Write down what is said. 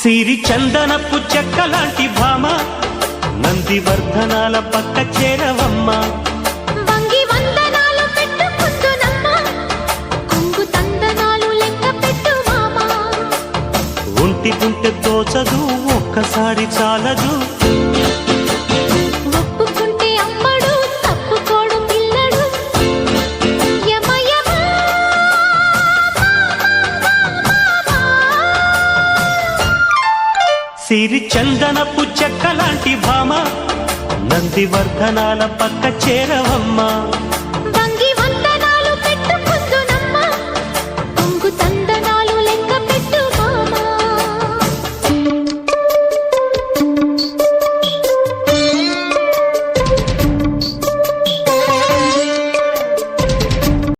సిరి చందనపు చెక్కలాంటి భామ నందివర్ధనాల పక్క చేరవమ్మ వంగి వందనాలు పెట్టుకుందునమ్మ కొంగు తందనాలు లెక్క పెట్టు మామ ఒంటి గుంటె తోచదు ఒక్కసారి చాలదు ఒప్పుకుంటే అమ్మడు తప్పుకోడు పిల్లడు యమ యమ సిరి చందనపు చెక్కలాంటి భామ నందివర్ధనాల పక్క చేరవమ్మ